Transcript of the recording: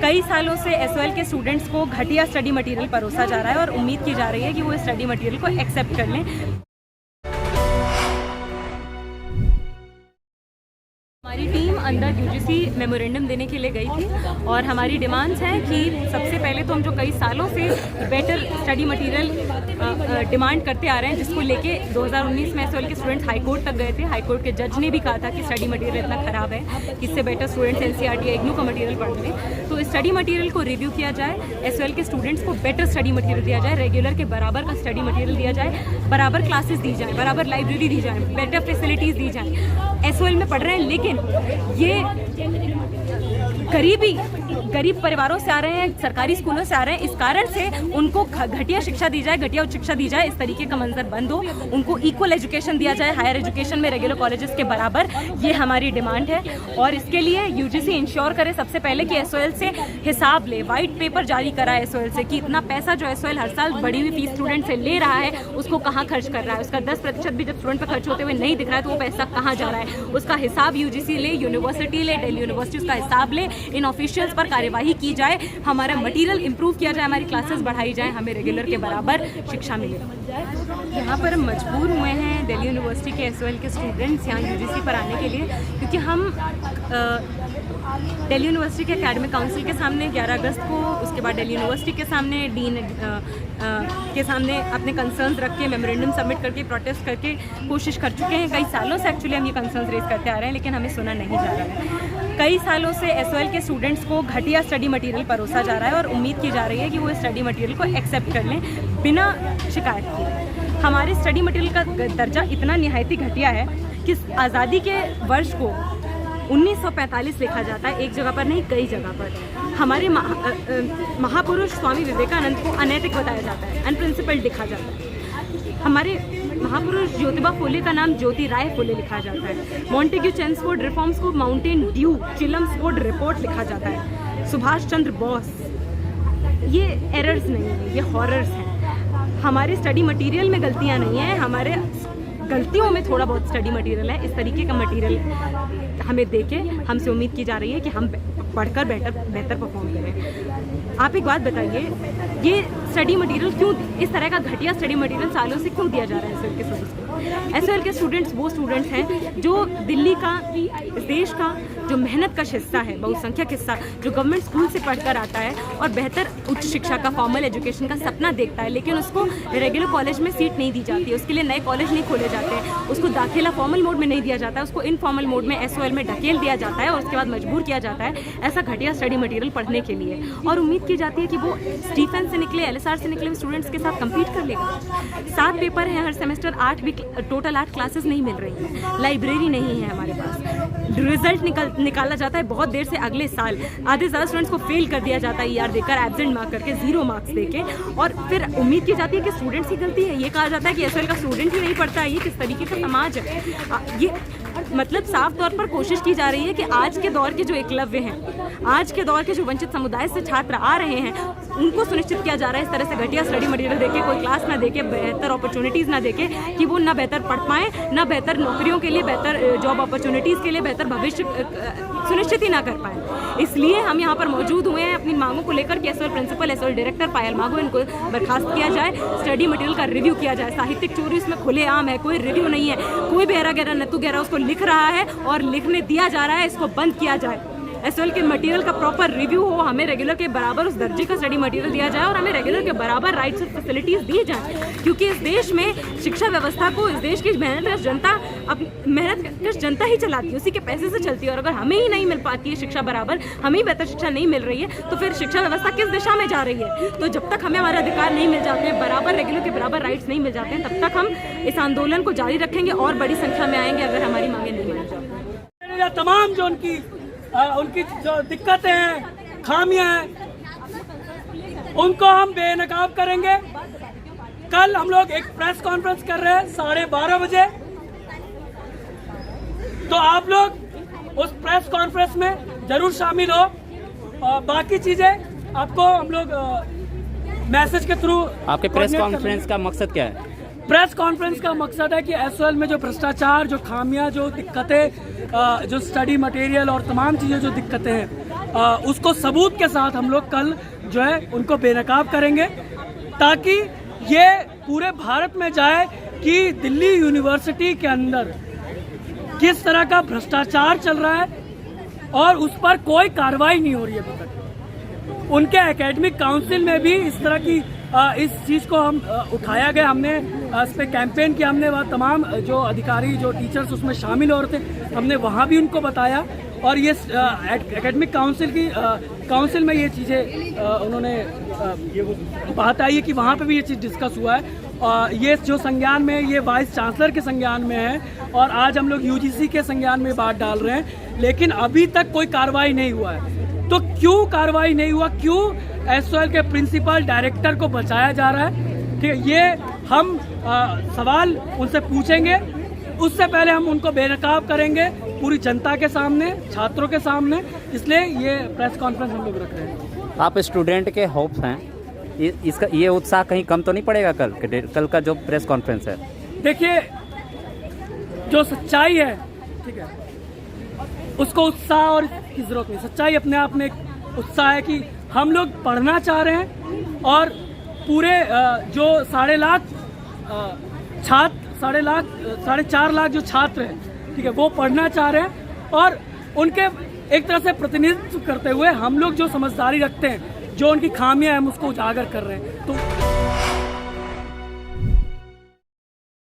कई सालों से एसओएल के स्टूडेंट्स को घटिया स्टडी मटेरियल परोसा जा रहा है और उम्मीद की जा रही है कि वो इस स्टडी मटेरियल को एक्सेप्ट कर लें। हमारी टीम अंदर यूजीसी मेमोरेंडम देने के लिए गई थी और हमारी डिमांड्स हैं कि सबसे पहले तो हम जो कई सालों से बेटर स्टडी मटेरियल डिमांड करते आ रहे हैं, जिसको लेके 2019 में एसओएल के स्टूडेंट्स हाई कोर्ट तक गए थे। हाई कोर्ट के जज ने भी कहा था कि स्टडी मटेरियल इतना ख़राब है कि इससे बेटर स्टूडेंट्स एनसीईआरटी या इग्नू का मटेरियल पढ़ लें। तो इस स्टडी मटेरियल को रिव्यू किया जाए, एसओएल के स्टूडेंट्स को बेटर स्टडी मटेरियल दिया जाए, रेगुलर के बराबर का स्टडी मटेरियल दिया जाए, बराबर क्लासेस दी जाए, बराबर लाइब्रेरी दी जाए, बेटर फैसिलिटीज़ दी जाए। एसओएल में पढ़ रहे हैं लेकिन ये गरीब परिवारों से आ रहे हैं, सरकारी स्कूलों से आ रहे हैं, इस कारण से उनको घटिया शिक्षा दी जाए, घटिया उच्च शिक्षा दी जाए। इस तरीके का मंजर बंद हो, उनको इक्वल एजुकेशन दिया जाए हायर एजुकेशन में रेगुलर कॉलेजेस के बराबर। ये हमारी डिमांड है और इसके लिए यूजीसी इंश्योर करे सबसे पहले कि एसओएल से हिसाब ले, वाइट पेपर जारी कराए एसओएल से कि इतना पैसा जो एसओएल हर साल बढ़ी हुई फीस स्टूडेंट से ले रहा है उसको कहाँ खर्च कर रहा है, उसका 10% भी जब स्टूडेंट पर खर्च होते हुए नहीं दिख रहा है तो वो पैसा कहाँ जा रहा है, उसका हिसाब यूजीसी ले, यूनिवर्सिटी ले, दिल्ली यूनिवर्सिटी उसका हिसाब ले, इन ऑफिशियल्स पर कार्यवाही की जाए, हमारा मटेरियल इंप्रूव किया जाए, हमारी क्लासेस बढ़ाई जाए, हमें रेगुलर के बराबर शिक्षा मिले। यहाँ पर मजबूर हुए हैं दिल्ली यूनिवर्सिटी के एसओएल के स्टूडेंट्स यहाँ यूजीसी पर आने के लिए, क्योंकि हम दिल्ली यूनिवर्सिटी के एकेडमिक काउंसिल के सामने 11 अगस्त को, उसके बाद दिल्ली यूनिवर्सिटी के सामने डीन के सामने अपने कंसर्न्स रख के मेमोरेंडम सबमिट करके प्रोटेस्ट करके कोशिश कर चुके हैं। कई सालों से एक्चुअली हम ये कंसर्न्स रेज करते आ रहे हैं लेकिन हमें सुना नहीं जा रहा है। कई सालों से एसओएल के स्टूडेंट्स को घटिया स्टडी मटेरियल परोसा जा रहा है और उम्मीद की जा रही है कि वो इस स्टडी मटेरियल को एक्सेप्ट कर लें बिना शिकायत किए। हमारे स्टडी मटेरियल का दर्जा इतना निहायती घटिया है कि आज़ादी के वर्ष को 1945 लिखा जाता है, एक जगह पर नहीं कई जगह पर। हमारे महापुरुष स्वामी विवेकानंद को अनैतिक बताया जाता है, अनप्रिंसिपल्ड लिखा जाता है। हमारे महापुरुष ज्योतिबा फुले का नाम ज्योति राय फुले लिखा जाता है। मॉन्टेग्यू चेम्सफोर्ड रिफॉर्म्स को माउंटेन ड्यू चिलम्सफोर्ड रिपोर्ट लिखा जाता है। सुभाष चंद्र बोस, ये एरर्स नहीं है, ये हॉरर्स हैं। हमारे स्टडी मटेरियल में गलतियां नहीं हैं, हमारे गलतियों में थोड़ा बहुत स्टडी मटेरियल है। इस तरीके का मटेरियल हमें देके हमसे उम्मीद की जा रही है कि हम पढ़कर बेहतर परफॉर्म करें। आप एक बात बताइए, ये स्टडी मटेरियल क्यों, इस तरह का घटिया स्टडी मटेरियल सालों से क्यों दिया जा रहा है एसओएल के स्टूडेंट्स को? एसओएल के स्टूडेंट्स वो स्टूडेंट्स हैं जो दिल्ली का, इस देश का जो मेहनत का हिस्सा है, बहुसंख्यक हिस्सा, जो गवर्नमेंट स्कूल से पढ़कर आता है और बेहतर उच्च शिक्षा का, फॉर्मल एजुकेशन का सपना देखता है, लेकिन उसको रेगुलर कॉलेज में सीट नहीं दी जाती है, उसके लिए नए कॉलेज नहीं खोले जाते हैं, उसको दाखिला फॉर्मल मोड में नहीं दिया जाता है, उसको इनफॉर्मल मोड में एसओएल में ढकेल दिया जाता है और उसके बाद मजबूर किया जाता है ऐसा घटिया स्टडी मटेरियल पढ़ने के लिए। और उम्मीद की जाती है कि वो स्टीफन से निकले, एलएसआर से निकले स्टूडेंट्स के साथ कम्पीट कर लेगा। 7 पेपर हैं हर सेमेस्टर, 8 टोटल 8 क्लासेस नहीं मिल रही हैं, लाइब्रेरी नहीं है हमारे पास, रिजल्ट निकाला जाता है बहुत देर से अगले साल, आधे ज़्यादा स्टूडेंट्स को फेल कर दिया जाता है ईआर देकर, एब्सेंट मार्क करके, 0 मार्क्स देके, और फिर उम्मीद की जाती है कि स्टूडेंट्स की गलती है। ये कहा जाता है कि एसओएल का स्टूडेंट ही नहीं पढ़ता है। ये किस तरीके का समाज है? ये मतलब साफ तौर पर कोशिश की जा रही है कि आज के दौर के जो एकलव्य हैं, आज के दौर के जो वंचित समुदाय से छात्र आ रहे हैं, उनको सुनिश्चित किया जा रहा है इस तरह से घटिया स्टडी मटेरियल देके, कोई क्लास ना देके, बेहतर अपॉर्चुनिटीज़ ना देके, कि वो ना बेहतर पढ़ पाएँ, ना बेहतर नौकरियों के लिए, बेहतर जॉब अपॉर्चुनिटीज़ के लिए बेहतर भविष्य सुनिश्चित ही ना कर पाएँ। इसलिए हम यहाँ पर मौजूद हुए हैं अपनी मांगों को लेकर कि एसओएल प्रिंसिपल, एसओएल डायरेक्टर पायल मांगो, इनको बर्खास्त किया जाए, स्टडी मटेरियल का रिव्यू किया जाए। साहित्यिक चोरी इसमें खुलेआम है, कोई रिव्यू नहीं है, कोई बेहरा गहरा नतू गहरा उसको लिख रहा है और लिखने दिया जा रहा है, इसको बंद किया जाए। एसओएल के मटेरियल का प्रॉपर रिव्यू हो, हमें रेगुलर के बराबर उस दर्जे का स्टडी मटेरियल दिया जाए और हमें रेगुलर के बराबर राइट्स और फैसिलिटीज़ दी जाए, क्योंकि इस देश में शिक्षा व्यवस्था को, इस देश की मेहनत जनता ही चलाती है, उसी के पैसे से चलती है। और अगर हमें ही नहीं मिल पाती है शिक्षा बराबर, हमें ही बेहतर शिक्षा नहीं मिल रही है, तो फिर शिक्षा व्यवस्था किस दिशा में जा रही है? तो जब तक हमें हमारे अधिकार नहीं मिल जाते हैं, बराबर रेगुलर के बराबर राइट्स नहीं मिल जाते हैं, तब तक हम इस आंदोलन को जारी रखेंगे और बड़ी संख्या में आएंगे अगर हमारी मांगे नहीं मानी जाती। तमाम जो उनकी जो दिक्कतें हैं, खामियां हैं, उनको हम बेनकाब करेंगे। कल हम लोग एक प्रेस कॉन्फ्रेंस कर रहे हैं 12:30 बजे, तो आप लोग उस प्रेस कॉन्फ्रेंस में जरूर शामिल हो। बाकी चीजें आपको हम लोग मैसेज के थ्रू। आपके प्रेस कॉन्फ्रेंस का मकसद क्या है? प्रेस कॉन्फ्रेंस का मकसद है कि एसओएल में जो भ्रष्टाचार, जो खामियां, जो दिक्कतें, जो स्टडी मटेरियल और तमाम चीज़ें जो दिक्कतें हैं, उसको सबूत के साथ हम लोग कल जो है उनको बेनकाब करेंगे, ताकि ये पूरे भारत में जाए कि दिल्ली यूनिवर्सिटी के अंदर किस तरह का भ्रष्टाचार चल रहा है और उस पर कोई कार्रवाई नहीं हो रही है अभी तक। उनके एकेडमिक काउंसिल में भी इस तरह की इस चीज़ को हम उठाया गया, हमने इस पर कैंपेन किया, हमने वह तमाम जो अधिकारी जो टीचर्स उसमें शामिल हो रहे थे हमने वहाँ भी उनको बताया, और ये एकेडमिक काउंसिल में ये चीज़ें उन्होंने बात आई है कि वहाँ पे भी ये चीज़ डिस्कस हुआ है। ये जो संज्ञान में ये वाइस चांसलर के संज्ञान में है और आज हम लोग यूजीसी के संज्ञान में बात डाल रहे हैं, लेकिन अभी तक कोई कार्रवाई नहीं हुआ है। तो क्यों कार्रवाई नहीं हुआ, क्यों एसओएल के प्रिंसिपल डायरेक्टर को बचाया जा रहा है, ठीक है, ये हम सवाल उनसे पूछेंगे। उससे पहले हम उनको बेनकाब करेंगे पूरी जनता के सामने, छात्रों के सामने, इसलिए ये प्रेस कॉन्फ्रेंस हम लोग रख रहे हैं। आप स्टूडेंट के होप्स हैं, इसका ये उत्साह कहीं कम तो नहीं पड़ेगा कल का जो प्रेस कॉन्फ्रेंस है? देखिए, जो सच्चाई है, ठीक है, उसको उत्साह और की जरूरत नहीं। सच्चाई अपने आप में एक उत्साह है कि हम लोग पढ़ना चाह रहे हैं और पूरे जो 4.5 लाख जो छात्र हैं, ठीक है, वो पढ़ना चाह रहे हैं और उनके एक तरह से प्रतिनिधित्व करते हुए हम लोग जो समझदारी रखते हैं, जो उनकी खामियां हैं, हम उसको उजागर कर रहे हैं। तो